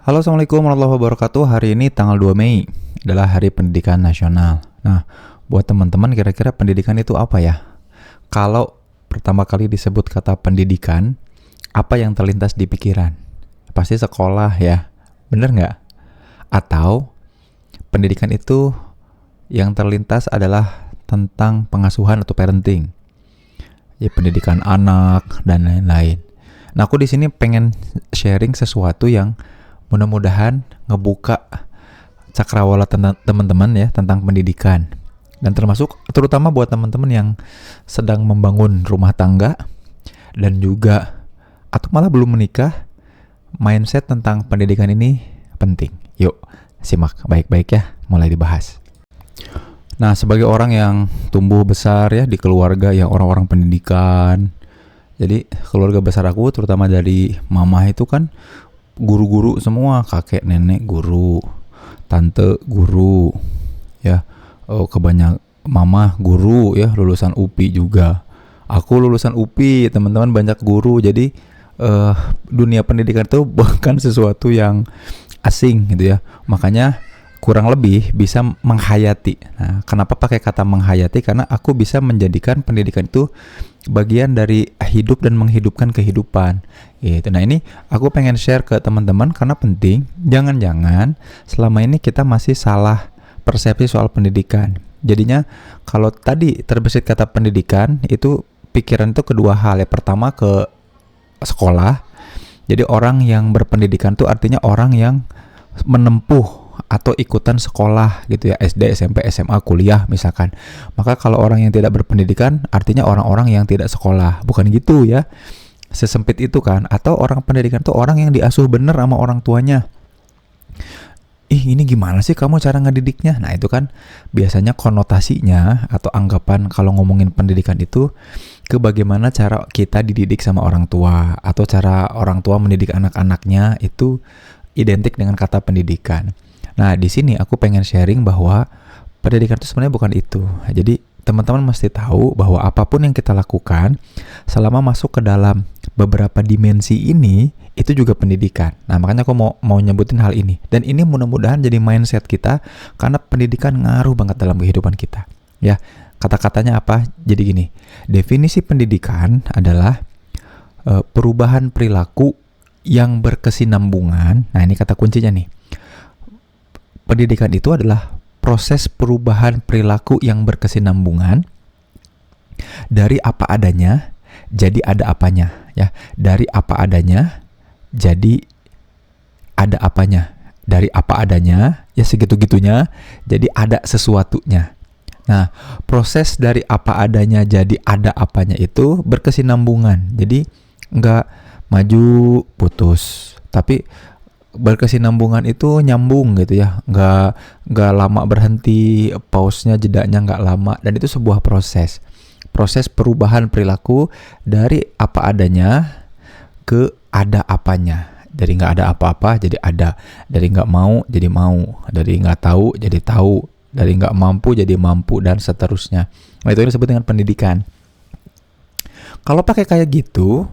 Halo, Assalamualaikum warahmatullahi wabarakatuh. Hari ini tanggal 2 Mei adalah Hari Pendidikan Nasional. Nah, buat teman-teman kira-kira pendidikan itu apa ya? Kalau pertama kali disebut kata pendidikan, apa yang terlintas di pikiran? Pasti sekolah ya, bener nggak? Atau pendidikan itu yang terlintas adalah tentang pengasuhan atau parenting, ya pendidikan anak dan lain-lain. Nah, aku di sini pengen sharing sesuatu yang mudah-mudahan ngebuka cakrawala teman-teman ya tentang pendidikan, dan termasuk terutama buat teman-teman yang sedang membangun rumah tangga dan juga atau malah belum menikah. Mindset tentang pendidikan ini penting. Yuk simak baik-baik ya, mulai dibahas. Nah, sebagai orang yang tumbuh besar ya di keluarga yang orang-orang pendidikan, jadi keluarga besar aku terutama dari mama itu kan guru-guru semua, kakek nenek guru, tante guru, ya, kebanyak mama guru ya, lulusan UPI juga. Aku lulusan UPI, teman-teman banyak guru. Jadi dunia pendidikan itu bukan sesuatu yang asing gitu ya. Makanya kurang lebih bisa menghayati. Nah, kenapa pakai kata menghayati? Karena aku bisa menjadikan pendidikan itu bagian dari hidup dan menghidupkan kehidupan. Gitu. Nah, ini aku pengen share ke teman-teman karena penting. Jangan-jangan selama ini kita masih salah persepsi soal pendidikan. Jadinya kalau tadi terbesit kata pendidikan, itu pikiran itu kedua hal. Ya, pertama ke sekolah. Jadi orang yang berpendidikan itu artinya orang yang menempuh atau ikutan sekolah gitu ya, SD, SMP, SMA, kuliah misalkan. Maka kalau orang yang tidak berpendidikan artinya orang-orang yang tidak sekolah. Bukan gitu ya, sesempit itu kan. Atau orang pendidikan itu orang yang diasuh bener sama orang tuanya. Ini gimana sih kamu cara ngedidiknya? Nah, itu kan biasanya konotasinya atau anggapan kalau ngomongin pendidikan itu ke bagaimana cara kita dididik sama orang tua, atau cara orang tua mendidik anak-anaknya itu identik dengan kata pendidikan. Nah, di sini aku pengen sharing bahwa pendidikan itu sebenarnya bukan itu. Jadi teman-teman mesti tahu bahwa apapun yang kita lakukan selama masuk ke dalam beberapa dimensi ini itu juga pendidikan. Nah, makanya aku mau nyebutin hal ini. Dan ini mudah-mudahan jadi mindset kita karena pendidikan ngaruh banget dalam kehidupan kita. Ya, kata-katanya apa? Jadi gini, definisi pendidikan adalah perubahan perilaku yang berkesinambungan. Nah, ini kata kuncinya nih. Pendidikan itu adalah proses perubahan perilaku yang berkesinambungan dari apa adanya jadi ada apanya, ya. Dari apa adanya jadi ada apanya. Dari apa adanya ya segitu-gitunya jadi ada sesuatunya. Nah, proses dari apa adanya jadi ada apanya itu berkesinambungan. Jadi nggak maju putus, tapi berkesinambungan itu nyambung gitu ya, nggak lama berhenti, pause-nya jedanya nggak lama, dan itu sebuah proses perubahan perilaku dari apa adanya ke ada apanya, dari nggak ada apa-apa jadi ada, dari nggak mau jadi mau, dari nggak tahu jadi tahu, dari nggak mampu jadi mampu, dan seterusnya. Nah, itu disebut dengan pendidikan. Kalau pakai kayak gitu,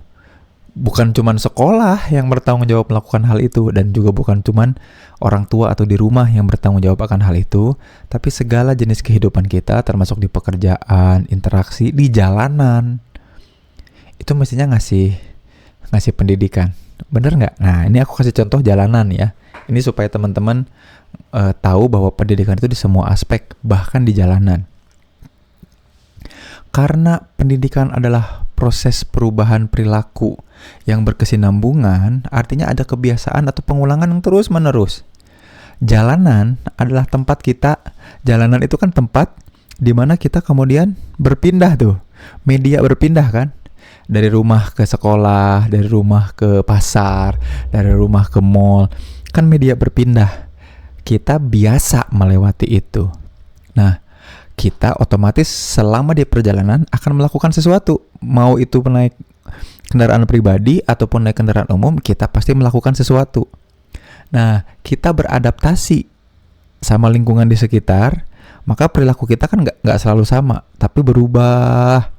bukan cuman sekolah yang bertanggung jawab melakukan hal itu, dan juga bukan cuman orang tua atau di rumah yang bertanggung jawab akan hal itu, tapi segala jenis kehidupan kita, termasuk di pekerjaan, interaksi, di jalanan, itu mestinya ngasih pendidikan. Bener nggak? Nah, ini aku kasih contoh jalanan ya. Ini supaya teman-teman tahu bahwa pendidikan itu di semua aspek, bahkan di jalanan. Karena pendidikan adalah proses perubahan perilaku yang berkesinambungan, artinya ada kebiasaan atau pengulangan yang terus-menerus. Jalanan adalah tempat kita, jalanan itu kan tempat di mana kita kemudian berpindah tuh. Media berpindah kan? Dari rumah ke sekolah, dari rumah ke pasar, dari rumah ke mall. Kan media berpindah. Kita biasa melewati itu. Nah, kita otomatis selama di perjalanan akan melakukan sesuatu. Mau itu naik kendaraan pribadi ataupun naik kendaraan umum, kita pasti melakukan sesuatu. Nah, kita beradaptasi sama lingkungan di sekitar, maka perilaku kita kan nggak selalu sama, tapi berubah.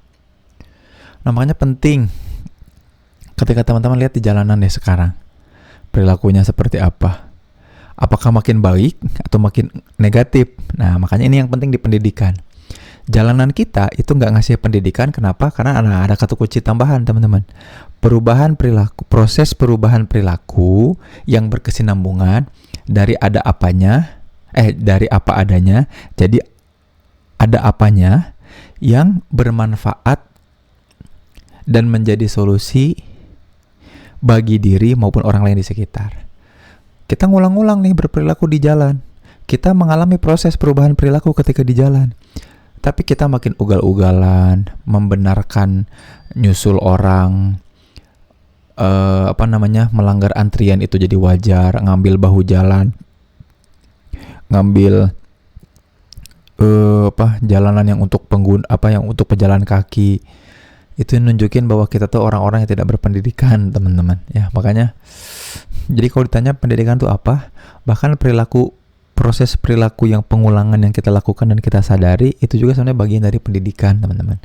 Nah, makanya penting ketika teman-teman lihat di jalanan deh sekarang, perilakunya seperti apa. Apakah makin baik atau makin negatif? Nah, makanya ini yang penting di pendidikan. Jalanan kita itu nggak ngasih pendidikan, kenapa? Karena ada kata kunci tambahan, teman-teman. Perubahan perilaku, proses perubahan perilaku yang berkesinambungan dari dari apa adanya, jadi ada apanya yang bermanfaat dan menjadi solusi bagi diri maupun orang lain di sekitar. Kita ngulang-ulang nih berperilaku di jalan. Kita mengalami proses perubahan perilaku ketika di jalan. Tapi kita makin ugal-ugalan, membenarkan nyusul orang, melanggar antrian itu jadi wajar, ngambil bahu jalan, ngambil jalanan yang untuk untuk pejalan kaki. Itu nunjukin bahwa kita tuh orang-orang yang tidak berpendidikan, teman-teman. Ya, makanya jadi kalau ditanya pendidikan itu apa, bahkan proses perilaku yang pengulangan yang kita lakukan dan kita sadari itu juga sebenarnya bagian dari pendidikan, teman-teman.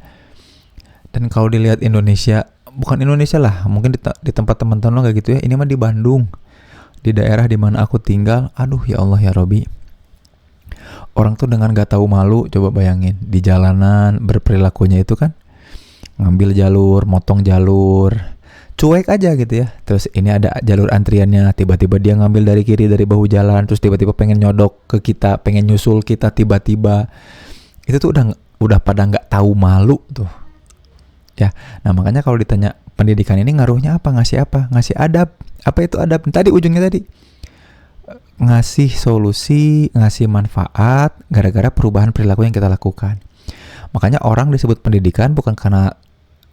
Dan kalau dilihat bukan Indonesia lah, mungkin di tempat teman-teman kayak gitu ya. Ini mah di Bandung, di daerah di mana aku tinggal. Aduh ya Allah ya Robi, orang tuh dengan gak tahu malu, coba bayangin di jalanan berperilakunya itu kan ngambil jalur, motong jalur, cuek aja gitu ya. Terus ini ada jalur antriannya, tiba-tiba dia ngambil dari kiri dari bahu jalan, terus tiba-tiba pengen nyodok ke kita, pengen nyusul kita tiba-tiba. Itu tuh udah pada nggak tahu malu tuh. Ya, nah makanya kalau ditanya pendidikan ini ngaruhnya apa? Ngasih apa? Ngasih adab. Apa itu adab? Tadi ujungnya tadi ngasih solusi, ngasih manfaat gara-gara perubahan perilaku yang kita lakukan. Makanya orang disebut pendidikan bukan karena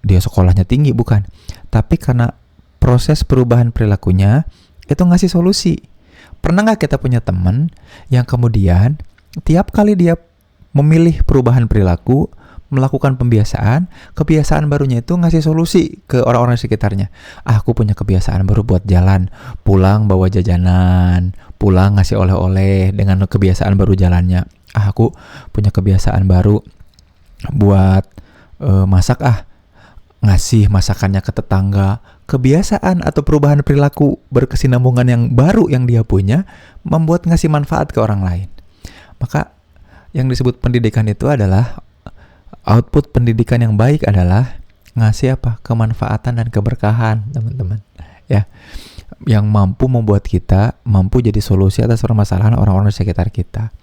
dia sekolahnya tinggi, bukan. Tapi karena proses perubahan perilakunya itu ngasih solusi. Pernah nggak kita punya teman yang kemudian tiap kali dia memilih perubahan perilaku, melakukan kebiasaan barunya itu ngasih solusi ke orang-orang di sekitarnya. Aku punya kebiasaan baru buat jalan, pulang bawa jajanan, pulang ngasih oleh-oleh dengan kebiasaan baru jalannya. Aku punya kebiasaan baru buat masak, ngasih masakannya ke tetangga. Kebiasaan atau perubahan perilaku berkesinambungan yang baru yang dia punya membuat ngasih manfaat ke orang lain. Maka yang disebut pendidikan itu adalah output pendidikan yang baik adalah ngasih kemanfaatan dan keberkahan, teman-teman. Ya, yang mampu membuat kita mampu jadi solusi atas permasalahan orang-orang di sekitar kita.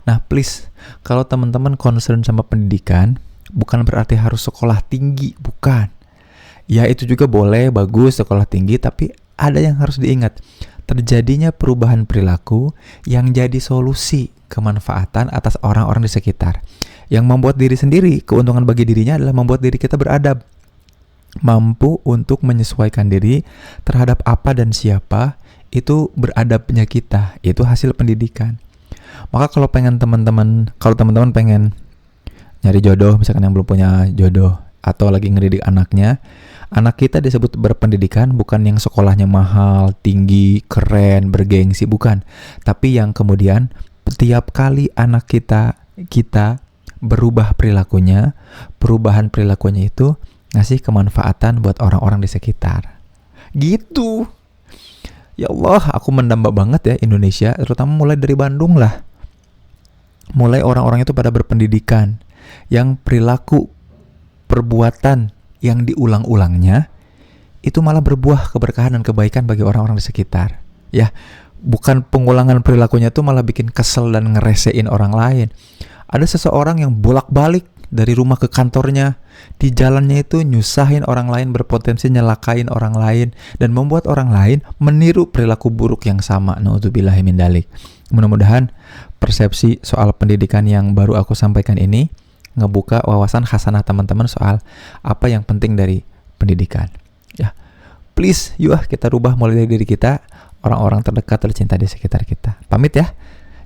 Nah, please, kalau teman-teman concern sama pendidikan, bukan berarti harus sekolah tinggi, bukan. Ya, itu juga boleh, bagus sekolah tinggi, tapi ada yang harus diingat. Terjadinya perubahan perilaku yang jadi solusi kemanfaatan atas orang-orang di sekitar. Yang membuat diri sendiri, keuntungan bagi dirinya adalah membuat diri kita beradab. Mampu untuk menyesuaikan diri terhadap apa dan siapa, itu beradabnya kita. Itu hasil pendidikan. Maka kalau teman-teman pengen nyari jodoh, misalkan yang belum punya jodoh, atau lagi ngedidik anaknya, anak kita disebut berpendidikan bukan yang sekolahnya mahal, tinggi, keren, bergengsi, bukan. Tapi yang kemudian setiap kali anak kita berubah perilakunya, perubahan perilakunya itu ngasih kemanfaatan buat orang-orang di sekitar. Gitu. Ya Allah, aku mendamba banget ya Indonesia, terutama mulai dari Bandung lah. Mulai orang-orang itu pada berpendidikan, yang perilaku, perbuatan yang diulang-ulangnya itu malah berbuah keberkahan dan kebaikan bagi orang-orang di sekitar. Ya, bukan pengulangan perilakunya itu malah bikin kesel dan ngeresein orang lain. Ada seseorang yang bolak-balik dari rumah ke kantornya, di jalannya itu nyusahin orang lain, berpotensi nyelakain orang lain, dan membuat orang lain meniru perilaku buruk yang sama. Na'udzubillahi min dzalik. Mudah-mudahan persepsi soal pendidikan yang baru aku sampaikan ini ngebuka wawasan khasanah teman-teman soal apa yang penting dari pendidikan. Ya, please, yuk kita rubah mulai dari diri kita, orang-orang terdekat, tercinta di sekitar kita. Pamit ya.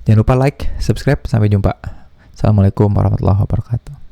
Jangan lupa like, subscribe, sampai jumpa. Assalamualaikum warahmatullahi wabarakatuh.